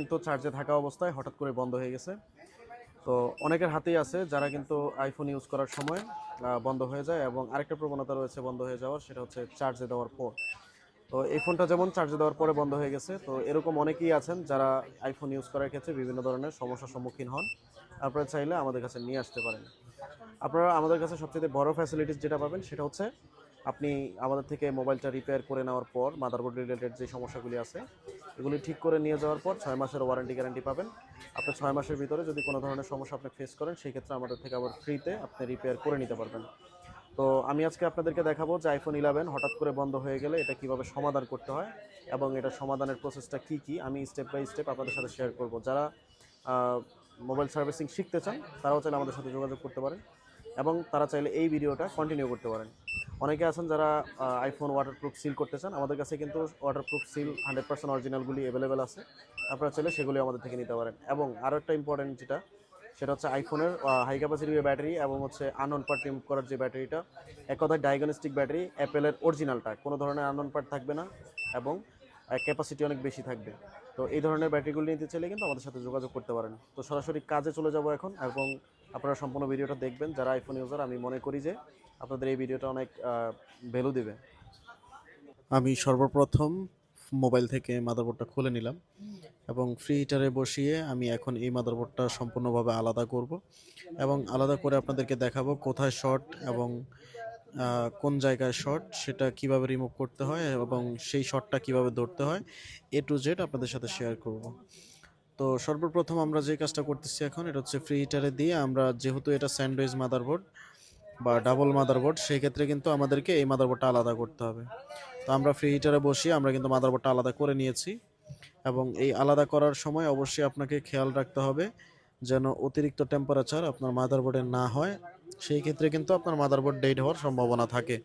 কিন্তু চার্জে থাকা অবস্থায় হঠাৎ করে বন্ধ হয়ে গেছে। তো অনেকের হাতেই আছে যারা কিন্তু আইফোন ইউজ করার সময় বন্ধ হয়ে যায়, এবং আরেকটা প্রবণতা রয়েছে বন্ধ হয়ে যাওয়ার, সেটা হচ্ছে চার্জে দেওয়ার পর। তো এই ফোনটা যেমন চার্জে দেওয়ার পরে বন্ধ হয়ে গেছে, তো এরকম অনেকেই আছেন যারা আইফোন ইউজ করার ক্ষেত্রে বিভিন্ন ধরনের সমস্যার সম্মুখীন হন। আপনারা চাইলে আমাদের কাছে নিয়ে আসতে পারেন। আপনারা আমাদের কাছে সবচেয়ে বড় ফ্যাসিলিটিস যেটা পাবেন সেটা হচ্ছে আপনি আমাদের থেকে মোবাইলটা রিপেয়ার করে নেওয়ার পর মাদারবোর্ড রিলেটেড যে সমস্যাগুলি আছে এগুলি ঠিক করে নিয়ে যাওয়ার পর 6 মাসের ওয়ারেন্টি গ্যারান্টি পাবেন। আপনি 6 মাসের ভিতরে যদি কোনো ধরনের সমস্যা আপনি ফেস করেন সেই ক্ষেত্রে আমাদের থেকে আবার ফ্রিতে আপনি রিপেয়ার করে নিতে পারবেন। তো আমি আজকে আপনাদেরকে দেখাবো যে আইফোন 11 হঠাৎ করে বন্ধ হয়ে গেলে এটা কিভাবে সমাধান করতে হয়, এবং এটা সমাধানের প্রসেসটা কি কি আমি স্টেপ বাই স্টেপ আপনাদের সাথে শেয়ার করব। যারা মোবাইল সার্ভিসিং শিখতে চান তারাও চাইলে আমাদের সাথে যোগাযোগ করতে পারেন, এবং তারা চাইলে এই ভিডিওটা কন্টিনিউ করতে পারেন। অনেকে আছেন যারা আইফোন ওয়াটারপ্রুফ সিল করতে চান, আমাদের কাছে কিন্তু ওয়াটারপ্রুফ সিল 100% অরিজিনালগুলি অ্যাভেলেবেল আছে। আপনারা চাইলে সেগুলি আমাদের থেকে নিতে পারেন। এবং আরও একটা ইম্পর্টেন্ট যেটা, সেটা হচ্ছে আইফোনের হাই ক্যাপাসিটি ব্যাটারি এবং হচ্ছে আননোন পার্ট রিমুভ করার যে ব্যাটারিটা, এক কথায় ডায়াগনস্টিক ব্যাটারি, অ্যাপেলের অরিজিনালটা, কোনো ধরনের আননোন পার্ট থাকবে না, এবং ক্যাপাসিটি অনেক বেশি থাকবে। তো এই ধরনের ব্যাটারিগুলো নিতে চাইলে কিন্তু আমাদের সাথে যোগাযোগ করতে পারেন। তো সরাসরি কাজে চলে যাব এখন, এবং আপনারা সম্পূর্ণ ভিডিওটা দেখবেন। যারা আইফোন ইউজার, আমি মনে করি যে আপনাদের এই ভিডিওটা অনেক ভ্যালু দেবে। আমি সর্বপ্রথম মোবাইল থেকে মাদারবোর্ডটা খুলে নিলাম, এবং ফ্রি হিটারে বসিয়ে আমি এখন এই মাদারবোর্ডটা সম্পূর্ণভাবে আলাদা করব, এবং আলাদা করে আপনাদেরকে দেখাবো কোথায় শর্ট এবং কোন জায়গায় শর্ট সেটা কিভাবে রিমুভ করতে হয়, এবং সেই শর্টটা কিভাবে ধরতে হয়, A to Z আপনাদের সাথে শেয়ার করব। তো সর্বপ্রথম আমরা যে কাজটা করতেছি এখন, এটা হচ্ছে ফ্রি হিটারে দিয়ে আমরা, যেহেতু এটা স্যান্ডউইচ মাদারবোর্ড বা ডাবল মাদারবোর্ড, সেই ক্ষেত্রে কিন্তু আমাদেরকে এই মাদারবোর্ডটা আলাদা করতে হবে। তো আমরা ফ্রি হিটারে বসিয়ে আমরা কিন্তু মাদারবোর্ডটা আলাদা করে নিয়েছি, এবং এই আলাদা করার সময় অবশ্যই আপনাকে খেয়াল রাখতে হবে যেন অতিরিক্ত টেম্পারেচার আপনার মাদারবোর্ডে না হয়। সেই ক্ষেত্রে কিন্তু আপনার মাদারবোর্ড ডেড হওয়ার সম্ভাবনা থাকে।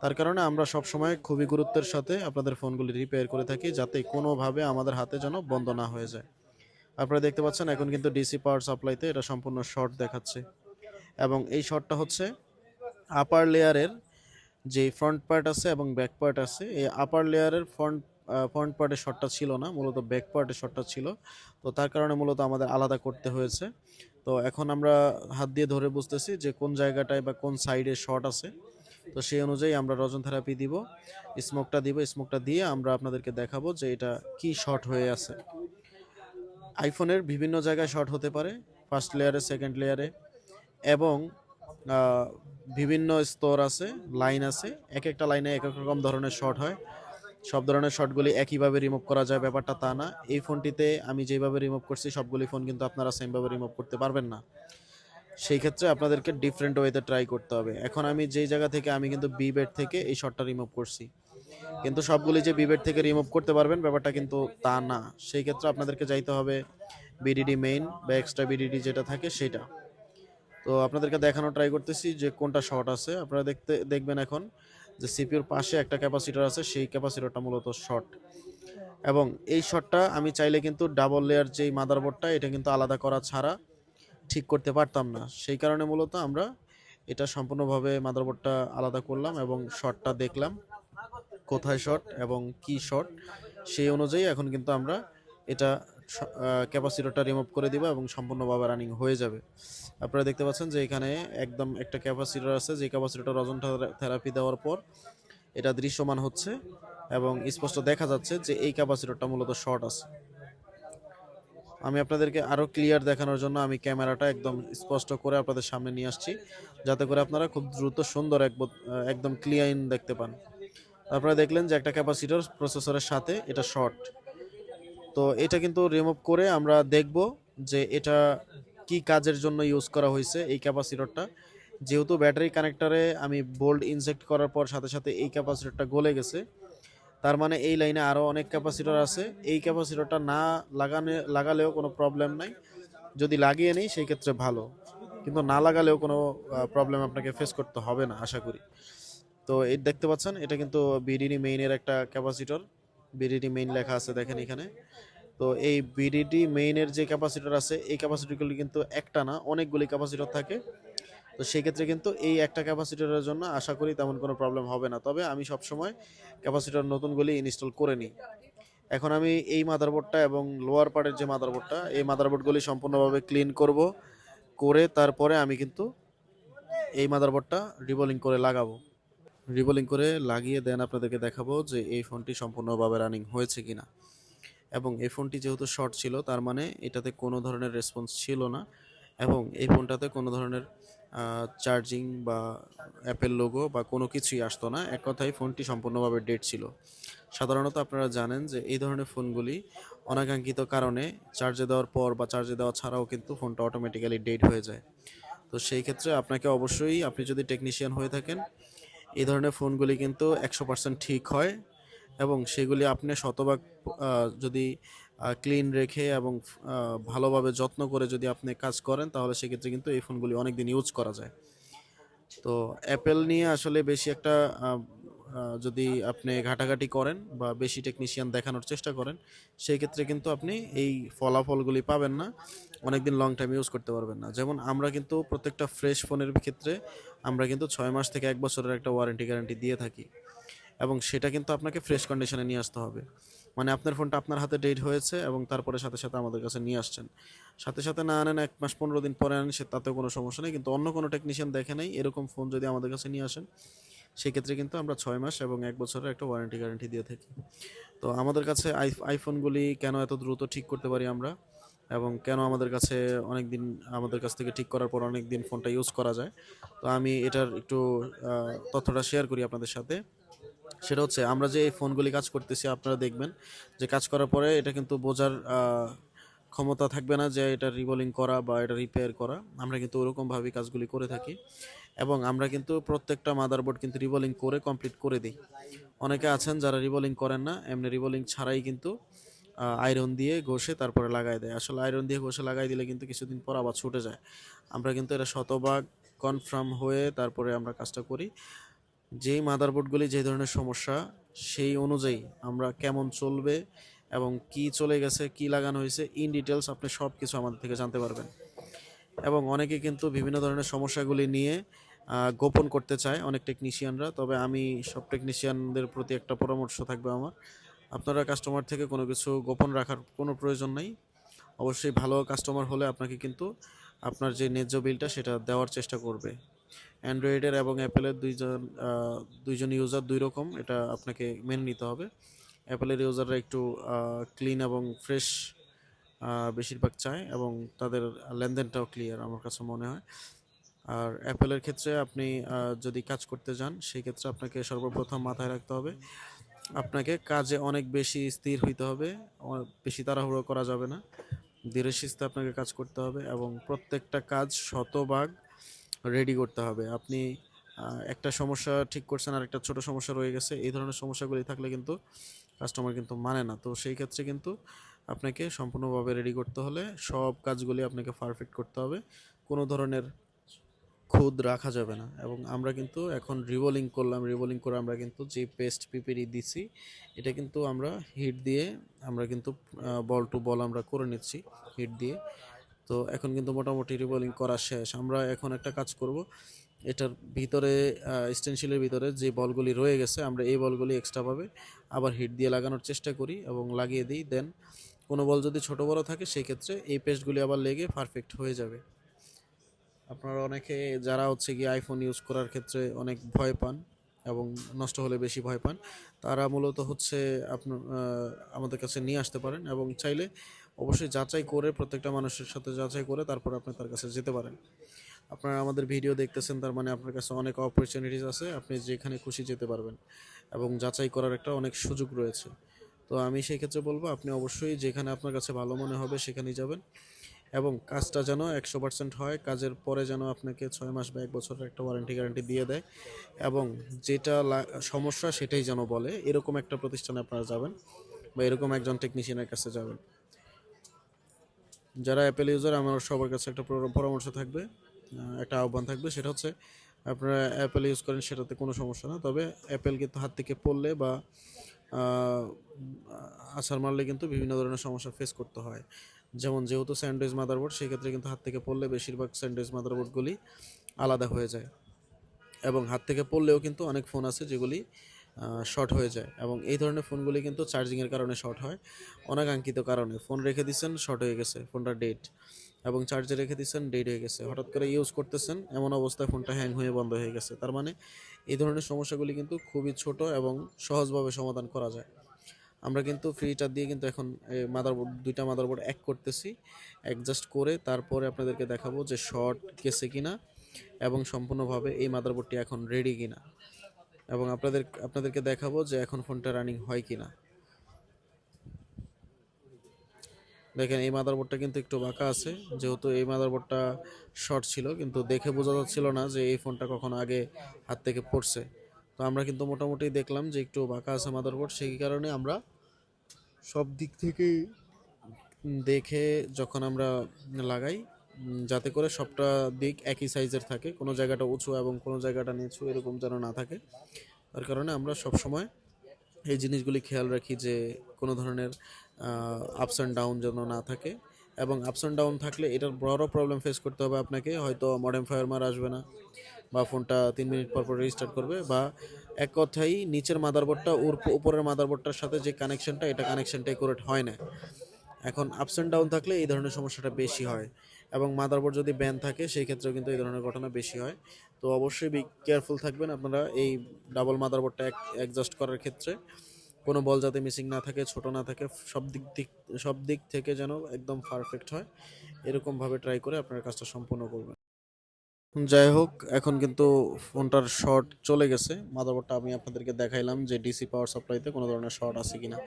তার কারণে আমরা সবসময় খুবই গুরুত্বের সাথে আপনাদের ফোনগুলি রিপেয়ার করে থাকি, যাতে কোনোভাবে আমাদের হাতে যেন বন্ধ না হয়ে যায়। আপনারা দেখতে পাচ্ছেন এখন কিন্তু ডিসি পাওয়ার সাপ্লাইতে এটা সম্পূর্ণ শর্ট দেখাচ্ছে, এবং এই শর্টটা হচ্ছে আপার লেয়ারের যে ফ্রন্ট পার্ট আছে এবং ব্যাক পার্ট আছে, এই আপার লেয়ারের ফ্রন্ট পার্টের শটটা ছিল না, মূলত ব্যাক পার্টের শটটা ছিল। তো তার কারণে মূলত আমাদের আলাদা করতে হয়েছে। তো এখন আমরা হাত দিয়ে ধরে বুঝতেছি যে কোন জায়গাটায় বা কোন সাইডে শর্ট আছে। তো সেই অনুযায়ী আমরা রজন থেরাপি দিব, স্মোকটা দিয়ে আমরা আপনাদেরকে দেখাবো যে এটা কি শর্ট হয়ে আছে। আইফোনের বিভিন্ন জায়গায় শর্ট হতে পারে, ফার্স্ট লেয়ারে, সেকেন্ড লেয়ারে, এবং বিভিন্ন স্তর আছে, লাইন আছে, এক একটা লাইনে এক এক রকম ধরনের শর্ট হয়। সব ধরনের শর্টগুলি একইভাবে রিমুভ করা যায় ব্যাপারটা তা না। এই ফোনটিতে আমি যেভাবে রিমুভ করছি সবগুলি ফোন কিন্তু আপনারা সেমভাবে রিমুভ করতে পারবেন না। সেই ক্ষেত্রে আপনাদেরকে ডিফারেন্ট ওয়েতে ট্রাই করতে হবে। এখন আমি যেই জায়গা থেকে, আমি কিন্তু বি বেড থেকে এই শর্টটা রিমুভ করছি, কিন্তু সবগুলি যে বি বেড থেকে রিমুভ করতে পারবেন ব্যাপারটা কিন্তু তা না। সেই ক্ষেত্রে আপনাদেরকে যাইতে হবে বিডিডি মেইন বা এক্সট্রা বিডিডি যেটা থাকে সেটা। তো আপনাদেরকে দেখানো ট্রাই করতেছি যে কোনটা শর্ট আছে। আপনারা দেখবেন এখন যে সিপিউর পাশে একটা ক্যাপাসিটর আছে, সেই ক্যাপাসিটরটা মূলত শর্ট, এবং এই শর্টটা আমি চাইলে কিন্তু ডাবল লেয়ার যেই মাদারবোর্ডটা, এটা কিন্তু আলাদা করা ছাড়া ঠিক করতে পারতাম না। সেই কারণে মূলত আমরা এটা সম্পূর্ণভাবে মাদারবোর্ডটা আলাদা করলাম, এবং শর্টটা দেখলাম কোথায় শর্ট এবং কি শর্ট, সেই অনুযায়ী এখন কিন্তু আমরা এটা ক্যাপাসিটরটা রিমুভ করে দিব এবং সম্পূর্ণভাবে রানিং হয়ে যাবে। আপনারা দেখতে পাচ্ছেন যে এখানে একদম একটা ক্যাপাসিটর আছে, যে ক্যাপাসিটরটা রজন থেরাপি দেওয়ার পর এটা দৃশ্যমান হচ্ছে, এবং স্পষ্ট দেখা যাচ্ছে যে এই ক্যাপাসিটরটা মূলত শর্ট আছে। আমি আপনাদেরকে আরও ক্লিয়ার দেখানোর জন্য আমি ক্যামেরাটা একদম স্পষ্ট করে আপনাদের সামনে নিয়ে আসছি, যাতে করে আপনারা খুব দ্রুত সুন্দর একদম ক্লিয়ার দেখতে পান। আপনারা দেখলেন যে একটা ক্যাপাসিটর প্রসেসরের সাথে এটা শর্ট। তো এটা কিন্তু রিমুভ করে আমরা দেখব যে এটা কি কাজের জন্য ইউজ করা হয়েছে এই ক্যাপাসিটরটা। যেহেতু ব্যাটারি কানেক্টরে আমি বোল্ট ইনজেক্ট করার পর সাথে সাথে এই ক্যাপাসিটরটা গলে গেছে, তার মানে এই লাইনে আরও অনেক ক্যাপাসিটর আছে। এই ক্যাপাসিটরটা না লাগালেও কোনো প্রবলেম নাই, যদি লাগিয়ে নিই সেই ক্ষেত্রে ভালো, কিন্তু না লাগালেও কোনো প্রবলেম আপনাকে ফেস করতে হবে না আশা করি। তো এই দেখতে পাচ্ছেন এটা কিন্তু বিডিডি মেইনের একটা ক্যাপাসিটর, বিডিডি মেইন লেখা আছে দেখেন এখানে। তো এই বিডিডি মেইনের যে ক্যাপাসিটর আছে, এই ক্যাপাসিটরগুলি কিন্তু একটা না, অনেকগুলি ক্যাপাসিটর থাকে। তো সেই ক্ষেত্রে কিন্তু এই একটা ক্যাপাসিটরের জন্য আশা করি তেমন কোনো প্রবলেম হবে না। তবে আমি সবসময় ক্যাপাসিটর নতুনগুলি ইনস্টল করে নিই, এখন আমি এই মাদারবোর্ডটা এবং লোয়ার পার্টের যে মাদারবোর্ডটা, এই মাদারবোর্ডগুলি সম্পূর্ণভাবে ক্লিন করব, করে তারপরে আমি কিন্তু এই মাদারবোর্ডটা রিবোলিং করে লাগাবো। রিবোলিং করে লাগিয়ে দেন আপনাদেরকে দেখাবো যে এই ফোনটি সম্পূর্ণভাবে রানিং হয়েছে কিনা। এবং এই ফোনটি যেহেতু শর্ট ছিল, তার মানে এটাতে কোনো ধরনের রেসপন্স ছিল না, এবং এই ফোনটাতে কোনো ধরনের চার্জিং বা অ্যাপেল লোগো বা কোনো কিছুই আসতো না। এক কথায় ফোনটি সম্পূর্ণভাবে ডেড ছিল। সাধারণত আপনারা জানেন যে এই ধরনের ফোনগুলি অনাকাঙ্ক্ষিত কারণে চার্জে দেওয়ার পর বা চার্জে দেওয়া ছাড়াও কিন্তু ফোনটা অটোমেটিক্যালি ডেড হয়ে যায়। তো সেই ক্ষেত্রে আপনাকে অবশ্যই, আপনি যদি টেকনিশিয়ান হয়ে থাকেন, এই ধরনের ফোনগুলি কিন্তু 100% ঠিক হয়, এবং সেগুলি আপনি শতভাগ যদি ক্লিন রেখে এবং ভালোভাবে যত্ন করে যদি আপনি কাজ করেন, তাহলে সেক্ষেত্রে কিন্তু এই ফোনগুলি অনেক দিন ইউজ করা যায়। তো অ্যাপেল নিয়ে আসলে বেশি একটা যদি আপনি ঘাটাঘাটি করেন বা বেশি টেকনিশিয়ান দেখানোর চেষ্টা করেন, সেই ক্ষেত্রে কিন্তু আপনি এই ফলাফলগুলি পাবেন না, অনেকদিন লং টাইম ইউজ করতে পারবেন না। যেমন আমরা কিন্তু প্রত্যেকটা ফ্রেশ ফোনের ক্ষেত্রে আমরা কিন্তু 6 মাস থেকে 1 বছরের একটা ওয়ারেন্টি গ্যারান্টি দিয়ে থাকি, এবং সেটা কিন্তু আপনাকে ফ্রেশ কন্ডিশনে নিয়ে আসতে হবে। মানে আপনার ফোনটা আপনার হাতে ডেট হয়েছে এবং তারপরে সাথে সাথে আমাদের কাছে নিয়ে আসছেন, সাথে সাথে না আনেন, 1 মাস 15 দিন পরে আনেন, সে তাতেও কোনো সমস্যা নেই। কিন্তু অন্য কোনো টেকনিশিয়ান দেখে নেই এরকম ফোন যদি আমাদের কাছে নিয়ে আসেন, সেক্ষেত্রে কিন্তু আমরা 6 মাস এবং 1 বছরের একটা ওয়ারেন্টি গ্যারান্টি দিয়ে থাকি। তো আমাদের কাছে আইফোনগুলি কেন এত দ্রুত ঠিক করতে পারি আমরা, এবং কেন আমাদের কাছে অনেক দিন, আমাদের কাছ থেকে ঠিক করার পর অনেক দিন ফোনটা ইউজ করা যায়, তো আমি এটার একটু তথ্যটা শেয়ার করি আপনাদের সাথে। সেটা হচ্ছে, আমরা যে এই ফোনগুলি কাজ করতেছি, আপনারা দেখবেন যে কাজ করার পরে এটা কিন্তু বোঝার ক্ষমতা থাকবে না যে এটা রিবোলিং করা বা এটা রিপেয়ার করা। আমরা কিন্তু ওরকমভাবেই কাজগুলি করে থাকি, এবং আমরা কিন্তু প্রত্যেকটা মাদারবোর্ড কিন্তু রিবোলিং করে কমপ্লিট করে দিই। অনেকে আছেন যারা রিবোলিং করেন না, এমনি রিবোলিং ছাড়াই কিন্তু আয়রন দিয়ে ঘষে তারপরে লাগাই দেয়। আসলে আয়রন দিয়ে ঘষে লাগাই দিলে কিন্তু কিছুদিন পর আবার ছুটে যায়। আমরা কিন্তু এটা শতভাগ কনফার্ম হয়ে তারপরে আমরা কাজটা করি। যেই মাদারবোর্ডগুলি যে ধরনের সমস্যা, সেই অনুযায়ী আমরা কেমন চলবে এবং কি চলে গেছে, কি লাগানো হয়েছে, ইন ডিটেলস আপনি সব কিছু আমাদের থেকে জানতে পারবেন। এবং অনেকে কিন্তু বিভিন্ন ধরনের সমস্যাগুলি নিয়ে গোপন করতে চায় অনেক টেকনিশিয়ানরা। তবে আমি সব টেকনিশিয়ানদের প্রতি একটা পরামর্শ থাকবে আমার, আপনারা কাস্টমার থেকে কোনো কিছু গোপন রাখার কোনো প্রয়োজন নেই। অবশ্যই ভালো কাস্টমার হলে আপনাকে কিন্তু আপনার যে ন্যায্য বিলটা সেটা দেওয়ার চেষ্টা করবে। অ্যান্ড্রয়েডের এবং অ্যাপেলের দুইজন ইউজার দুই রকম, এটা আপনাকে মেনে নিতে হবে। অ্যাপেলের ইউজাররা একটু ক্লিন এবং ফ্রেশ বেশিরভাগ চায়, এবং তাদের লেনদেনটাও ক্লিয়ার আমার কাছে মনে হয়। আর অ্যাপেলের ক্ষেত্রে আপনি যদি কাজ করতে যান, সেই ক্ষেত্রে আপনাকে সর্বপ্রথম মাথায় রাখতে হবে, আপনাকে কাজে অনেক বেশি স্থির হইতে হবে, বেশি তাড়াহুড়ো করা যাবে না, ধীরে সুস্থে আপনাকে কাজ করতে হবে, এবং প্রত্যেকটা কাজ শতভাগ রেডি করতে হবে। আপনি একটা সমস্যা ঠিক করছেন আর একটা ছোট সমস্যা রয়ে গেছে, এই ধরনের সমস্যাগুলি থাকলে কিন্তু কাস্টমার কিন্তু মানে না। তো সেই ক্ষেত্রে কিন্তু আপনাকে সম্পূর্ণভাবে রেডি করতে হলে সব কাজগুলি আপনাকে পারফেক্ট করতে হবে, কোনো ধরনের খুদ রাখা যাবে না। এবং আমরা কিন্তু এখন রিবোলিং করলাম, রিবোলিং করে আমরা কিন্তু যে পেস্ট পিপিডি দিছি, এটা কিন্তু আমরা হিট দিয়ে আমরা কিন্তু বল টু বল আমরা করে নিচ্ছি হিট দিয়ে। তো এখন কিন্তু মোটামুটি রিবোলিং করা শেষ। আমরা এখন একটা কাজ করব, এটার ভিতরে স্টেনশিলের ভিতরে যে বলগুলি রয়ে গেছে, আমরা এই বলগুলি এক্সট্রাভাবে আবার হিট দিয়ে লাগানোর চেষ্টা করি এবং লাগিয়ে দিই। দেন কোনো বল যদি ছোট বড় থাকে, সেই ক্ষেত্রে এই পেস্টগুলি আবার লেগে পারফেক্ট হয়ে যাবে। আপনারা অনেকে যারা হচ্ছে গিয়ে আইফোন ইউজ করার ক্ষেত্রে অনেক ভয় পান এবং নষ্ট হলে বেশি ভয় পান, তারা মূলত হচ্ছে আপনার আমাদের কাছে নিয়ে আসতে পারেন, এবং চাইলে অবশ্যই যাচাই করে, প্রত্যেকটা মানুষের সাথে যাচাই করে তারপর আপনি তার কাছে যেতে পারেন। আপনারা আমাদের ভিডিও দেখতেছেন, তার মানে আপনার কাছে অনেক অপরচুনিটিস আছে, আপনি যেখানে খুশি যেতে পারবেন এবং যাচাই করার একটা অনেক সুযোগ রয়েছে। তো আমি সেই ক্ষেত্রে বলবো, আপনি অবশ্যই যেখানে আপনার কাছে ভালো মনে হবে সেখানেই যাবেন, এবং কাজটা যেন 100% হয়। কাজের পরে যেন আপনাকে 6 মাস বা 1 বছরের একটা ওয়ারেন্টি গ্যারান্টি দিয়ে দেয়, এবং যেটা সমস্যা সেটাই যেন বলে, এরকম একটা প্রতিষ্ঠানে আপনারা যাবেন বা এরকম একজন টেকনিশিয়ানের কাছে যাবেন। যারা অ্যাপেল ইউজার, আমার সবার কাছে একটা পরামর্শ থাকবে, একটা আহ্বান থাকবে, সেটা হচ্ছে আপনারা অ্যাপেল ইউজ করেন, সেটাতে কোনো সমস্যা না। তবে অ্যাপেল কিন্তু হাত থেকে পড়লে বা আছাড় মারলে কিন্তু বিভিন্ন ধরনের সমস্যা ফেস করতে হয়। যেমন যেহেতু স্যান্ডউইচ মাদারবোর্ড, সেক্ষেত্রে কিন্তু হাত থেকে পড়লে বেশিরভাগ স্যান্ডউইচ মাদারবোর্ডগুলি আলাদা হয়ে যায়, এবং হাত থেকে পড়লেও কিন্তু অনেক ফোন আছে যেগুলি শর্ট হয়ে যায়, এবং এই ধরনের ফোনগুলি কিন্তু চার্জিংয়ের কারণে শর্ট হয়, অনাকাঙ্ক্ষিত কারণে। ফোন রেখে দিচ্ছেন, শর্ট হয়ে গেছে, ফোনটা ডেড, এবং চার্জে রেখে দিচ্ছেন, ডেড হয়ে গেছে, হঠাৎ করে ইউজ করতেছেন, এমন অবস্থায় ফোনটা হ্যাং হয়ে বন্ধ হয়ে গেছে। তার মানে এই ধরনের সমস্যাগুলি কিন্তু খুবই ছোট এবং সহজভাবে সমাধান করা যায়। আমরা কিন্তু ফ্রিটা দিয়ে কিন্তু এখন মাদারবোর্ড, দুইটা মাদারবোর্ড এক করতেছি, অ্যাডজাস্ট করে তারপরে আপনাদেরকে দেখাবো যে শর্ট গেছে কিনা এবং সম্পূর্ণভাবে এই মাদারবোর্ডটি এখন রেডি কিনা, এবং আপনাদেরকে দেখাবো যে এখন ফোনটা রানিং হয় কিনা। দেখেন এই মাদারবোর্ডটা কিন্তু একটু বাঁকা আছে, যেহেতু এই মাদারবোর্ডটা শর্ট ছিল, কিন্তু দেখে বোঝা যাচ্ছিল না যে এই ফোনটা কখন আগে হাত থেকে পড়ছে। তো আমরা কিন্তু মোটামুটি দেখলাম যে একটু বাঁকা আছে মাদারবোর্ড, সেই কারণে আমরা সব দিক থেকেই দেখে যখন আমরা লাগাই, যাতে করে সবটা দিক একই সাইজের থাকে, কোনো জায়গাটা উঁচু এবং কোনো জায়গাটা নিচু এরকম যেন না থাকে। তার কারণে আমরা সব সময় এই জিনিসগুলি খেয়াল রাখি যে কোনো ধরনের আপস অ্যান্ড ডাউন যেন না থাকে, এবং আপস অ্যান্ড ডাউন থাকলে এটার বড় প্রবলেম ফেস করতে হবে আপনাকে। হয়তো মডেম ফায়ারমার আসবে না, বা ফোনটা 3 মিনিট পর পর রিস্টার্ট করবে, বা এক কথাই নিচের মাদারবোর্ডটা উপরের মাদারবোর্ডটার সাথে যে কানেকশনটা, এটা কানেকশনটা একুরেট হয় না। এখন আপস অ্যান্ড ডাউন থাকলে এই ধরনের সমস্যাটা বেশি হয়, এবং মাদারবোর্ড যদি ব্যান থাকে সেই ক্ষেত্রেও কিন্তু এই ধরনের ঘটনা বেশি হয়। তো অবশ্যই কেয়ারফুল থাকবেন আপনারা এই ডাবল মাদারবোর্ডটা অ্যাডজাস্ট করার ক্ষেত্রে। কোনো বল যাতে মিসিং না থাকে, ছোট না থাকে, সব দিক থেকে যেন একদম পারফেক্ট হয়, এরকমভাবে ট্রাই করে আপনার কাজটা সম্পূর্ণ করবেন। যাই হোক, এখন কিন্তু ফোনটার শর্ট চলে গেছে। মাদারবোর্ডটা আমি আপনাদেরকে দেখাইলাম যে ডিসি পাওয়ার সাপ্লাইতে কোনো ধরনের শর্ট আছে কিনা।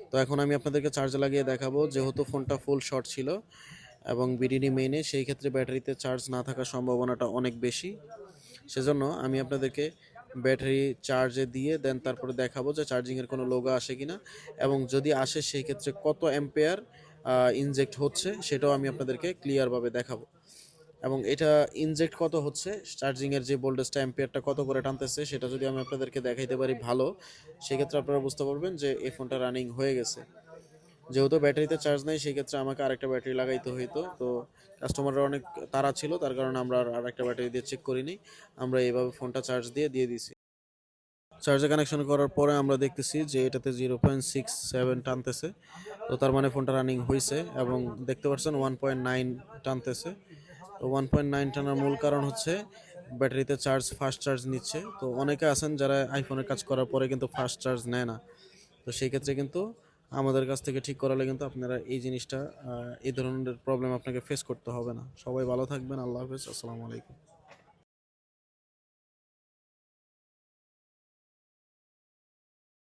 তো এখন আমি আপনাদেরকে চার্জে লাগিয়ে দেখাবো। যেহেতু ফোনটা ফুল শর্ট ছিল এবং বিডিডি মেইনে, সেই ক্ষেত্রে ব্যাটারিতে চার্জ না থাকার সম্ভাবনাটা অনেক বেশি। সেজন্য আমি আপনাদেরকে ব্যাটারি চার্জে দিয়ে দেন তারপরে দেখাবো যে চার্জিংয়ের কোনো লোগো আসে কিনা, এবং যদি আসে সেই ক্ষেত্রে কত অ্যাম্পেয়ার ইনজেক্ট হচ্ছে সেটাও আমি আপনাদেরকে ক্লিয়ারভাবে দেখাবো। এবং এটা ইনজেক্ট কত হচ্ছে, চার্জিংয়ের যে ভোল্টেজটা, অ্যাম্পিয়ারটা কত করে টানতেছে, সেটা যদি আমি আপনাদেরকে দেখাইতে পারি ভালো, সেক্ষেত্রে আপনারা বুঝতে পারবেন যে এই ফোনটা রানিং হয়ে গেছে। যেহেতু ব্যাটারিতে চার্জ নেই, সেই ক্ষেত্রে আমাকে আরেকটা ব্যাটারি লাগাইতে হইতো। তো কাস্টমাররা অনেক তাড়া ছিল, তার কারণে আমরা আরেকটা ব্যাটারি দিয়ে চেক করিনি, আমরা এইভাবে ফোনটা চার্জ দিয়ে দিয়েছি। চার্জে কানেকশন করার পরে আমরা দেখতেছি যে এটাতে 0.67 টানতেছে। তো তার মানে ফোনটা রানিং হয়েছে, এবং দেখতে পাচ্ছেন 1.9 টানতেছে। তো 1.9 টানার মূল কারণ হচ্ছে ব্যাটারিতে ফাস্ট চার্জ নিচ্ছে। তো অনেকে আছেন যারা আইফোনের কাজ করার পরে কিন্তু ফাস্ট চার্জ নেয় না। তো সেই ক্ষেত্রে কিন্তু আমাদের কাছ থেকে ঠিক করালে কিন্তু আপনারা এই জিনিসটা, এই ধরনের প্রবলেম আপনাকে ফেস করতে হবে না। সবাই ভালো থাকবেন, আল্লাহ হাফেজ, আসসালামু আলাইকুম।